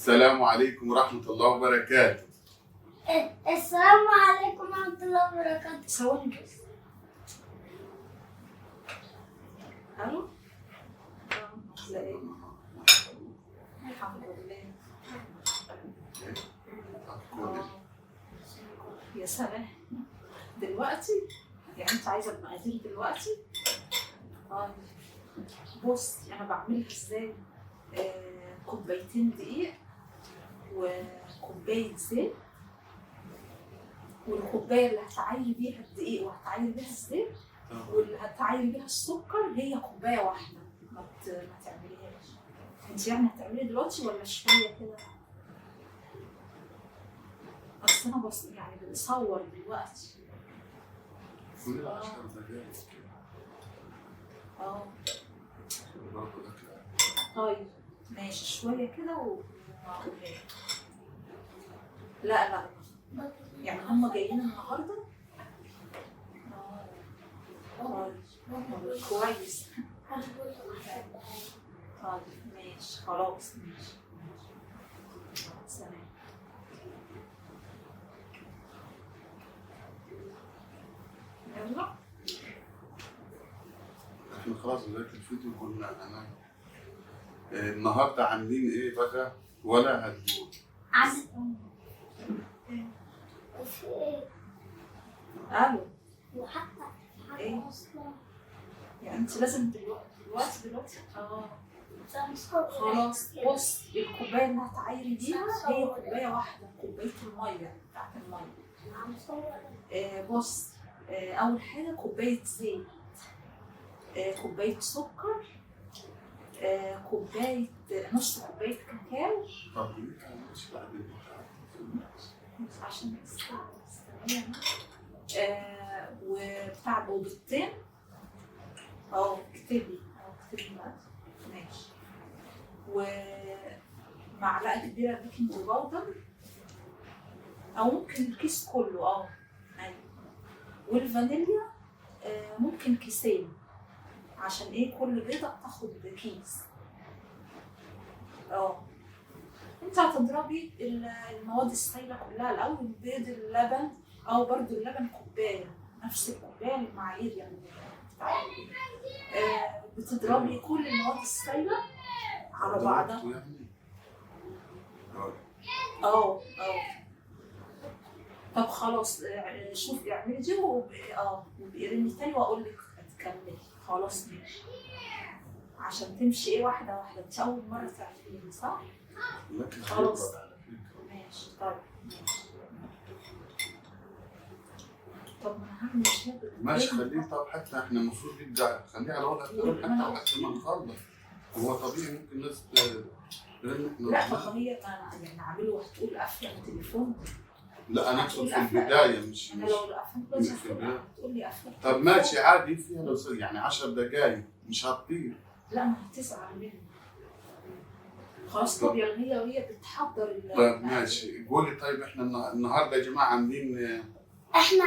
السلام عليكم ورحمة الله وبركاته. السلام عليكم ورحمة الله وبركاته. ثواني بس. الو. هتلاقي الحمد لله. يا سلام دلوقتي يعني انت عايزه المقادير دلوقتي؟ بص انا بعملها ازاي. كوبايتين دقيق وكوبايه زيت، والكوبايه اللي هتعايري بيها الدقيق وهتعايري بيها الزيت واللي هتعايري بيها السكر هي كوبايه واحده. ما تعمليهاش انت، يعني هتعملي دلوقتي ولا شويه كده؟ اصل انا بص يعني بنصور دلوقتي. كل 10 دقايق طيب ماشي شويه كده لا يعني هم جايين النهارده. كويس. طيب ماشي خلاص ماشي. سلام. يلا احنا خلاص بداية الفيديو كنا النهارده عاملين ايه بقى ولا هتقول؟ في ايه؟ الو. وحتى ايه؟ يعني انت لازم دلوقتي خلاص. بص الكوبايه اللي هتعايري بيها هي كوبايه واحده، كوبايه الميه بتاعت الميه. بص اول حاجه كوبايه زيت، كوبايه سكر، كوبايه نص كوبايه كاكاو. طب ليه مش بعدين؟ عشان وبتاع بيضتين. اكتبي بقى. ماشي. ومعلقه كبيره بيكنج باودر او ممكن الكيس كله. ايوه. والفانيليا ممكن كيسين، عشان ايه كل بيضه بتاخد كيس. انت هتضربي المواد السائله كلها الاول، البيض، اللبن، او برضو اللبن كوبايه، نفس الكوبايه المعايير يعني. بتضربي كل المواد السائله على بعضها. طب خلاص شوفي اعملي دي وبقرني تاني واقول لك تكملي. خلاص ماشي، عشان تمشي ايه واحده واحده. انت اول مره تعمليها صح؟ خلاص ماشي. طيب ماشي. طب ما انا هعمل شاي ماشي خليه. طب حتى احنا المفروض يبدا خليه على وضع التمام حتى لحد ما نخلص. هو طبيعي ممكن الناس لا طب هي يعني اعمله وهتقول قافله التليفون. لا انا اقصد في البدايه مش انا لو قفلت هتقول لي قفلت. طب ماشي عادي فيها لو يعني 10 دقايق مش هتطير. لا ما هتزعل مني. خلاص. طب هي وهي بتحضر طيب ماشي قولي. طيب احنا النهارده يا جماعه عاملين احنا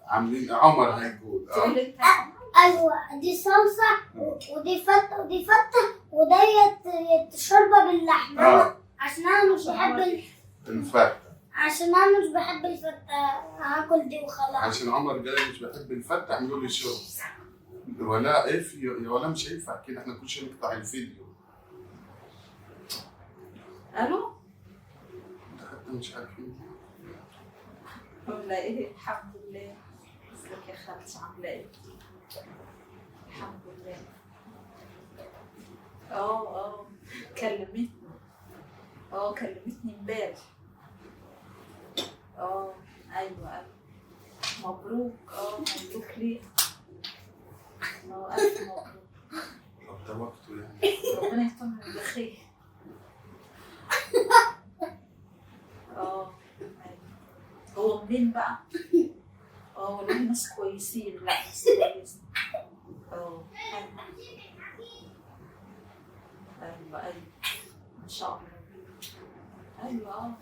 عاملين عمر هيقول ايوه دي صلصه ودي فته وديت شوربه باللحمه. عشان انا مش بحب الفته. عشان انا مش بحب الفته هاكل دي وخلاص. عشان عمر قال مش بحب الفته اعملوا لي شوربه. ولا ايه يا ولا مش هينفع كده، احنا كل شويه نقطع الفيديو. الو. انت حتى مش عارفين عامله ايه؟ الحمد لله. ازيك يا خالتي عامله ايه؟ الحمد لله. كلمتني. كلمتني امبارح. ايوه مبروك. مبروك ليه؟ الف مبروك. طب ده وقته يعني. ربنا يتمم بخير. هو منين بقى؟ والله ناس كويسين. لا ناس كويسين. ايوه ان شاء الله. ايوه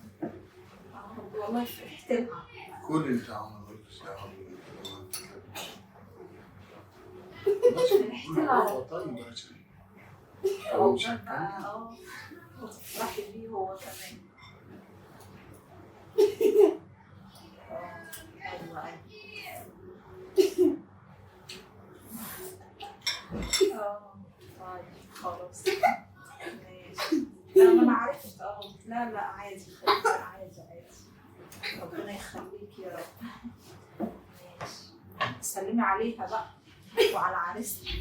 والله فرحت لها. كل انت عمر مالكش دعوه. فرحت لها. طيب عشان وتفرحي بيه هو كمان. ايوه ايوه. طيب خلاص ماشي. لا ما انا عرفت. لا لا عادي، خليك عادي عادي. ربنا يخليك يا رب. ماشي. سلمي عليها بقى وعلى عريسها.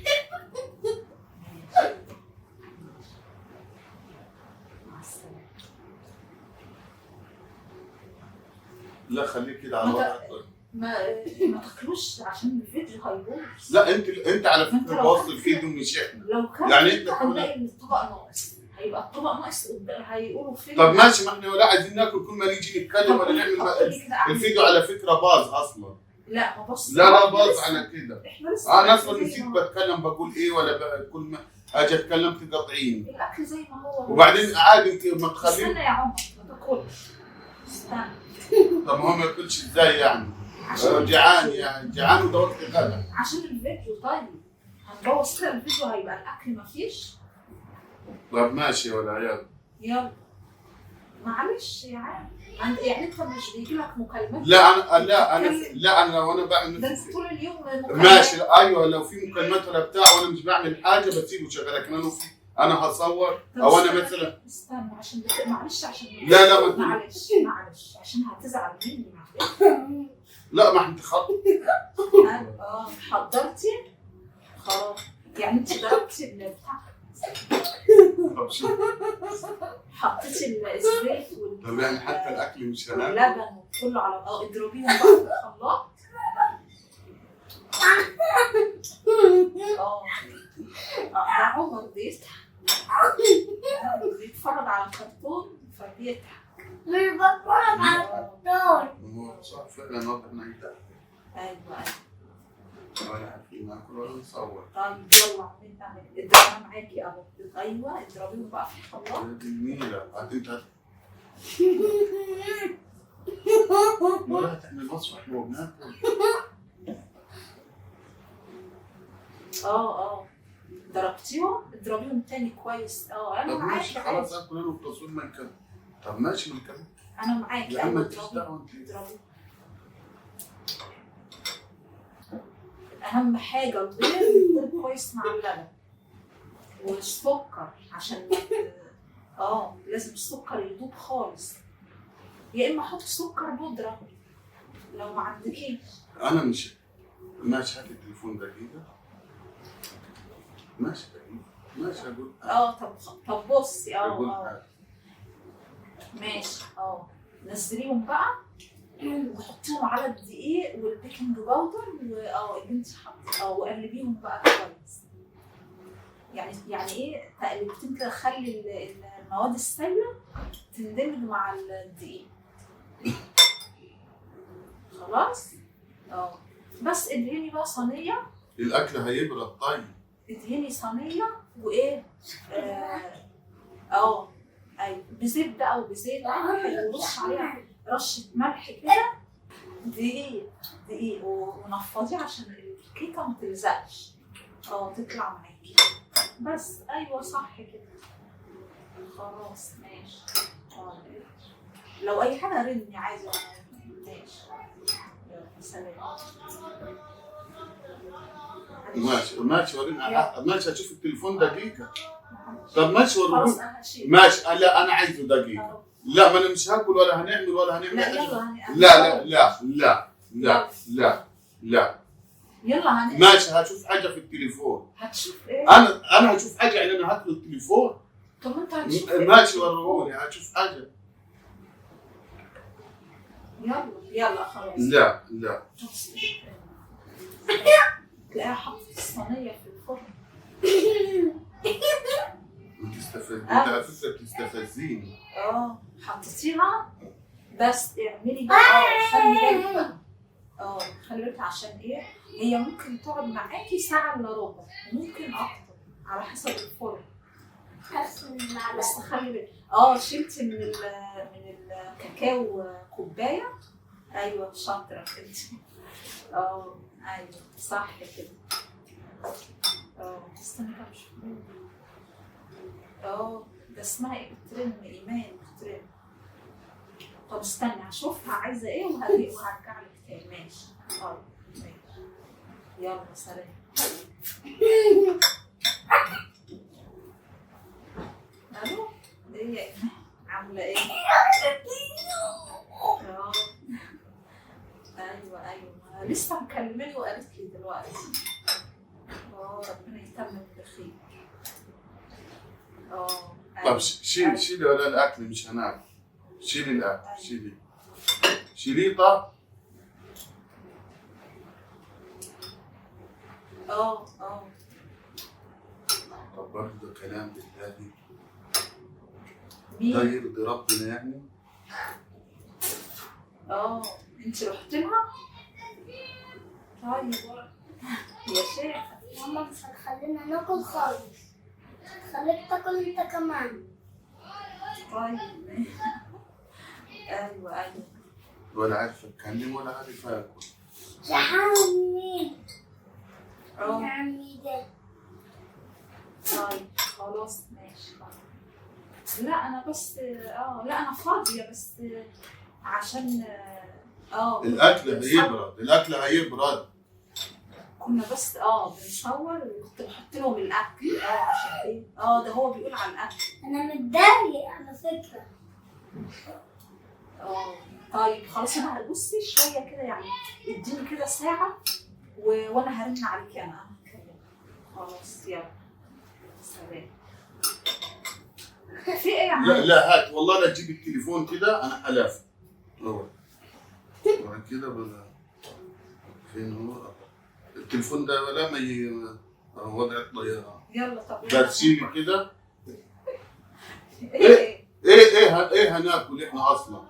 ماشي. مع السلامة. لا خليك كده على وضعك. ما تاكلوش عشان الفيديو هيبوظ. لا انت على فكره بوظت الفيديو مش احنا. لو كان يعني انت هنلاقي ان الطبق ناقص، هيبقى الطبق ناقص قدام، هيقولوا فين. طب ماشي، ما احنا ولا عايزين ناكل كل ما نيجي نتكلم ولا نعمل الفيديو على فكره باظ اصلا. لا ما بص. لا باظ على كده. احنا لسه انا اصلا نسيت بتكلم بقول ايه ولا كل ما اجي اتكلم تقاطعيني. الاكل زي ما هو. وبعدين عادي انت ما تخليه. استنى يا عمر ما تاكلش. استنى. طب ما هو ما ياكلش ازاي يعني؟ جعان يعني جعان وده وقت غدا. عشان الفيديو. طيب هنبوظ كده الفيديو، هيبقى الاكل مفيش. طب ماشي ولا عيال. يلا معلش يا عم. يعني انت مش بيجي لك مكالمات؟ لا انا لو انا بعمل ده انت طول اليوم مكالمات. ماشي. ايوه لو في مكالمات ولا بتاع وانا مش بعمل حاجه بسيبه شغال، لكن انا هصور او انا مثلا. استنى عشان معلش عشان لا معلش عشان هتزعل مني. معلش. لا ما انت خلاص. حضرتي خلاص. يعني انت ضربتي البتاع. طب شوف. حطيتي الزيت طب يعني حتى الاكل مش هناكل. واللبن وكله على اضربيهم بقى في الخلاط. ده عمر بيضحك. بيتفرج على كرتون فبيضحك. مش بتفرج على كرتون. هو صح فعلا واضح انه يضحك. ايوه ولا عارفين ناكل ولا نصور. طيب يلا نعمل اضربها معاكي اهو. ايوه اضربيهم بقى في الخلاط. دي جميله. بعدين ولا تعمل وصفه احنا وبناكل. ضربتيهم اضربيهم تاني كويس. انا طب معاكي. ماشي خلاص اكل انا والتصوير ما نكمل. طب ماشي ما نكمل. انا معاكي. يا عم انت اضربيهم. اهم حاجه البيض يكون كويس مع اللبن والسكر عشان لازم السكر يدوب خالص، يا اما احط سكر بودره لو ما عندكيش. انا مش ماشي. هات التليفون دقيقه. ماشي دقيقه. ماشي اقول. طب بصي. ماشي. نزليهم بقى وحطيهم على الدقيق والبيكنج باودر اللي انت حاطه وقلبيهم بقى كويس. يعني ايه تقلبتين كده، خلي المواد السائله تندمج مع الدقيق. خلاص؟ بس ادهني بقى صينيه. الاكل هيبرد. طيب ادهني صينيه وايه ايوه بزبده او بزيت ورش عليها رشه ملح كده، دقيق ونفضيه عشان الكيكه ما تلزقش. تطلع معاكي بس. ايوه صح كده. خلاص ماشي. لو اي حاجه رني عايزه. ماشي. يلا سلام. ماشي ورينا. ماشي هشوف التليفون دقيقة. طب ماشي خلاص ورينا. انا هشيل. ماشي. لا انا عايزه دقيقة. لا ما انا مش هاكل ولا هنعمل لا حاجة. يلا لا يلا هنعمل. ماشي هشوف حاجة في التليفون. هتشوف ايه؟ انا هشوف حاجة يعني انا هاكل التليفون. طب انت هتشوف ايه؟ ماشي وروني هشوف حاجة. يلا خلاص. لا تلاقيها حاطة الصينية في الفرن. انت على فكرة بتستفزيني. حطيتيها بس اعملي بقى. خلي بالك بقى. خلي بالك عشان ايه؟ هي ممكن تقعد معاكي ساعة الا ربع، ممكن اكتر على حسب الفرن. بس خلي بالك. شلتي من الكاكاو كوباية. ايوه شاطرة انت. ايوه صح كده. استني بقى مش ده اسمها ايه بترن؟ ايمان بترن. طب استنى اشوفها عايزه ايه وهرجع لك تاني. ماشي طيب ماشي. يلا سلام. الو ايه عامله ايه؟ ايوه لسه مكلماني وقالت لي دلوقتي. ربنا يتمم بخير. طب شيلي ولا الاكل مش هناكل. شيلي الاكل شيلي طب. طب برضه ده كلام بالله ده يرضي ربنا يعني؟ انت رحت لها؟ طيب يا شيخ ماما مش هتخلينا ناكل خالص، خليك تاكل انت كمان. طيب ايوه ولا عارف اتكلم ولا عارف اكل. يا عمي يا عمي ده. طيب خلاص ماشي. لا انا بس لا انا فاضيه بس عشان الاكل هيبرد. كنا بس بنصور وكنت بحط لهم الاكل عشان ايه ده هو بيقول على الاكل. انا متضايق على فكره. طيب خلاص انا بصي شويه كده يعني اديني كده ساعه وانا هرن عليكي. انا هكلمك خلاص. يلا سلام. في ايه يا عم؟ لا هات والله لا تجيب التليفون كده انا الاف. كده بلا فين هو التليفون ده ولا ما وضع الطياره. يلا طب لا تشيلي كده. ايه هناكل احنا اصلا.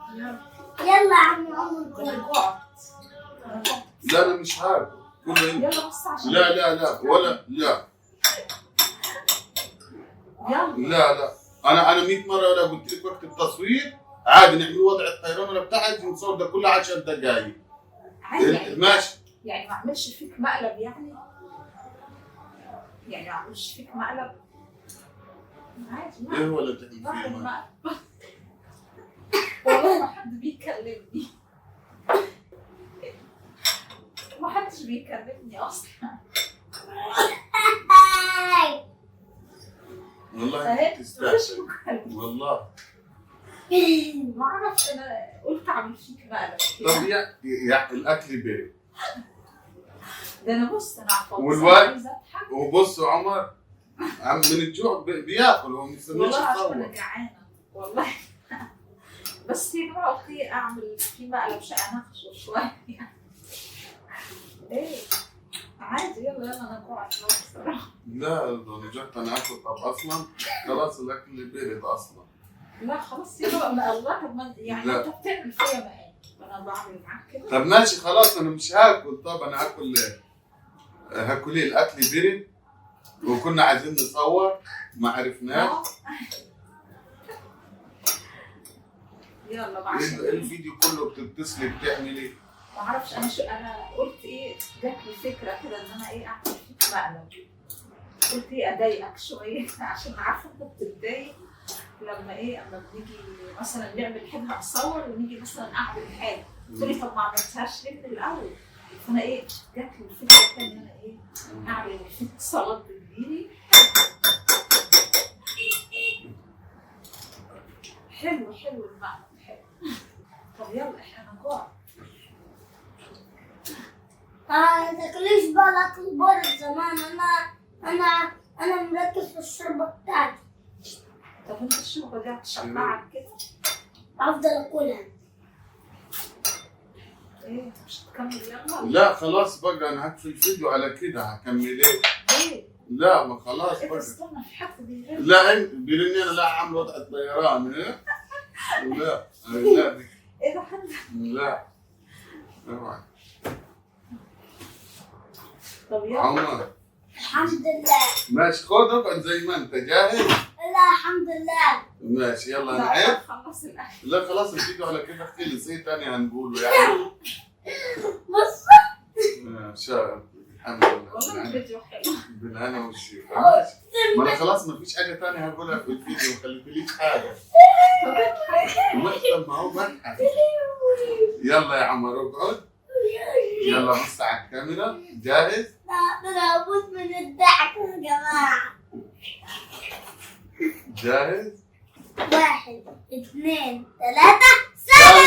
يلا يا عم عمر انا جوعت. لا انا مش هاكل يلا بس عشان لا ولا لا يلا لا انا 100 مره ولا قلت لك وقت التصوير عادي نعمل وضع الطيران ولا بتاع عادي نصور ده كله 10 دقائق عادي ماشي. يعني ما اعملش فيك مقلب يعني ما اعملش فيك مقلب عادي. ايه ولا تعمل فيه مقلب والله ما حد بيكلمني. ما حدش بيكلمني اصلا والله تستاهل والله. ما اعرفش انا قلت اعمل فيك مقلب. طب يا الاكل بارد. ده انا بص انا والواد وبص عمر عم من الجوع بياكل هو مستنيش والله عشان يصور. انا جعانه والله. بس يا جماعه قلت اعمل فيه مقلب عشان اناقشه شويه ايه عادي. يلا انا جوعت بصراحه. لا انا جعت انا اكل. طب اصلا خلاص الاكل بارد اصلا. لا خلاص يلا الله. طب يعني انت بتعمل فيا مقالب انا بعمل معاك كده. طب ماشي خلاص انا مش هاكل. طب انا هاكل ايه الاكل برد وكنا عايزين نصور ما عرفناش. يلا بعد الفيديو كله بتتصلي بتعمل ايه؟ ما اعرفش انا قلت ايه جات لي فكره كده ان انا ايه اعمل فيك مقلب. قلت ايه اضايقك شويه عشان عارفه انت بتتضايق لما بنيجي مثلا نعمل حاجه هنصور ونيجي مثلا اعمل حاجه تقول لي طب ما عملتهاش ليه من الاول. فانا ايه جات لي الفكره كده ان انا ايه اعمل فيك صلاه بالديني. حلو المقلب حلو. طب يلا احنا جوع. ما تاكليش بقى الاكل بره زمان. انا مركز في الشوربه بتاعتي. طب انت الشوربه دي هتشبعك كده؟ افضل اكلها. ايه مش هتكمل يلا؟ لا خلاص بقى انا هقفل الفيديو على كده. هكمل ايه؟ ليه؟ لا ما خلاص ايه بقى. استنى في حد بيرن. لا بيرني انا لا عامل وضع الطيران ايه؟ لا ايه ده حد؟ لا اوعى. طب يلا. عمر الحمد لله. ماشي خد اقعد زي ما انت جاهز. لا الحمد لله. ماشي يلا لا نعيد. خلص الاكل. لا خلاص الفيديو على كده خلص. ايه تاني هنقوله يعني؟ بص. ان شاء الله. الحمد لله والله الفيديو حلو. بالهنا والشفا. ما انا خلاص ما فيش حاجه ثانيه هقولها في الفيديو، ما خليتليش حاجه. ما هو مضحك. يلا يا عمر اقعد. يلا بص على الكاميرا. جاهز؟ انا هموت من الضحك يا جماعه. جاهز؟ 1 2 3 سلام.